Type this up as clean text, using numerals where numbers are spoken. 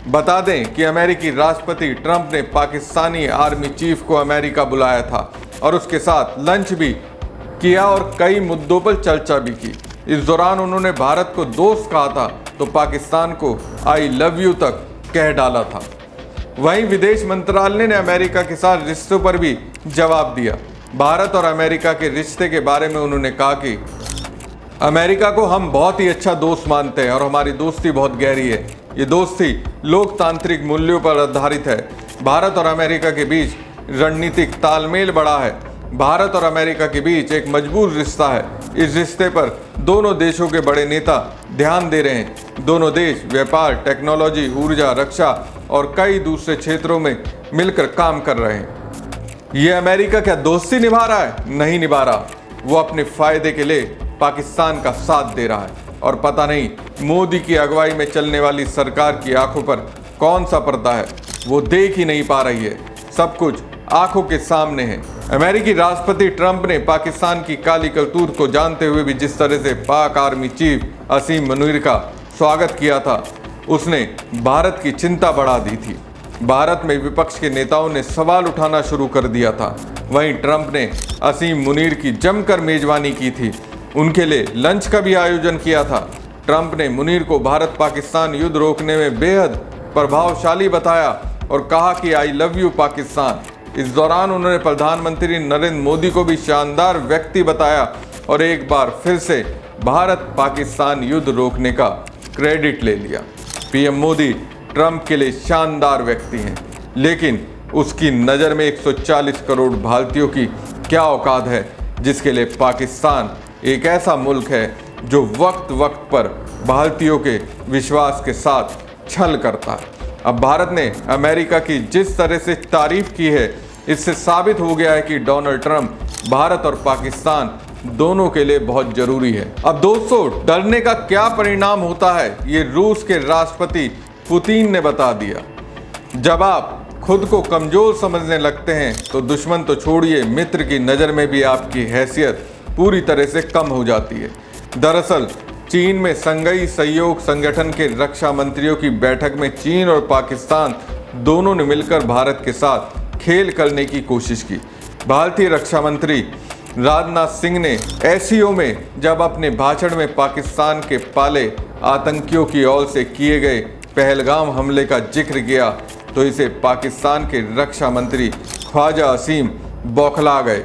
बता दें कि अमेरिकी राष्ट्रपति ट्रंप ने पाकिस्तानी आर्मी चीफ को अमेरिका बुलाया था और उसके साथ लंच भी किया और कई मुद्दों पर चर्चा भी की। इस दौरान उन्होंने भारत को दोस्त कहा था तो पाकिस्तान को आई लव यू तक कह डाला था। वहीं विदेश मंत्रालय ने अमेरिका के साथ रिश्तों पर भी जवाब दिया। भारत और अमेरिका के रिश्ते के बारे में उन्होंने कहा कि अमेरिका को हम बहुत ही अच्छा दोस्त मानते हैं और हमारी दोस्ती बहुत गहरी है। ये दोस्ती लोकतांत्रिक मूल्यों पर आधारित है। भारत और अमेरिका के बीच रणनीतिक तालमेल बढ़ा है। भारत और अमेरिका के बीच एक मजबूत रिश्ता है। इस रिश्ते पर दोनों देशों के बड़े नेता ध्यान दे रहे हैं। दोनों देश व्यापार, टेक्नोलॉजी, ऊर्जा, रक्षा और कई दूसरे क्षेत्रों में मिलकर काम कर रहे हैं। ये अमेरिका क्या दोस्ती निभा रहा है? नहीं निभा रहा। वो अपने फायदे के लिए पाकिस्तान का साथ दे रहा है और पता नहीं मोदी की अगुवाई में चलने वाली सरकार की आंखों पर कौन सा पर्दा है, वो देख ही नहीं पा रही है। सब कुछ आंखों के सामने है। अमेरिकी राष्ट्रपति ट्रंप ने पाकिस्तान की काली करतूत को जानते हुए भी जिस तरह से पाक आर्मी चीफ असीम मुनीर का स्वागत किया था, उसने भारत की चिंता बढ़ा दी थी। भारत में विपक्ष के नेताओं ने सवाल उठाना शुरू कर दिया था। वहीं ट्रंप ने असीम मुनीर की जमकर मेजबानी की थी। उनके लिए लंच का भी आयोजन किया था। ट्रंप ने मुनीर को भारत पाकिस्तान युद्ध रोकने में बेहद प्रभावशाली बताया और कहा कि आई लव यू पाकिस्तान। इस दौरान उन्होंने प्रधानमंत्री नरेंद्र मोदी को भी शानदार व्यक्ति बताया और एक बार फिर से भारत पाकिस्तान युद्ध रोकने का क्रेडिट ले लिया। पीएम मोदी ट्रंप के लिए शानदार व्यक्ति हैं, लेकिन उसकी नज़र में 140 करोड़ भारतीयों की क्या औकात है, जिसके लिए पाकिस्तान एक ऐसा मुल्क है जो वक्त वक्त पर भारतीयों के विश्वास के साथ छल करता है। अब भारत ने अमेरिका की जिस तरह से तारीफ की है, इससे साबित हो गया है कि डोनाल्ड ट्रंप भारत और पाकिस्तान दोनों के लिए बहुत जरूरी है। अब दोस्तों, डरने का क्या परिणाम होता है, ये रूस के राष्ट्रपति पुतिन ने बता दिया। जब आप खुद को कमजोर समझने लगते हैं तो दुश्मन तो छोड़िए, मित्र की नज़र में भी आपकी हैसियत पूरी तरह से कम हो जाती है। दरअसल चीन में संघीय सहयोग संगठन के रक्षा मंत्रियों की बैठक में चीन और पाकिस्तान दोनों ने मिलकर भारत के साथ खेल करने की कोशिश की। भारतीय रक्षा मंत्री राजनाथ सिंह ने एससीओ में जब अपने भाषण में पाकिस्तान के पाले आतंकियों की ओर से किए गए पहलगाम हमले का जिक्र किया तो इसे पाकिस्तान के रक्षा मंत्री ख्वाजा असीम बौखला गए।